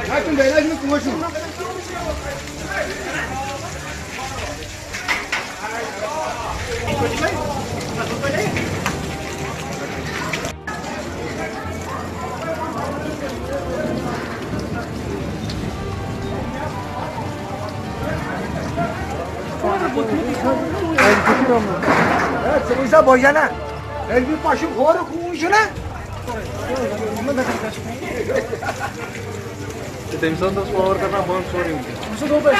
Hakim Bey, lazım kumaşın. Evet, sen boyana. El bir başım kovarı kumuşuna. Atenção das palavras na mão, sorry. Musa da obra.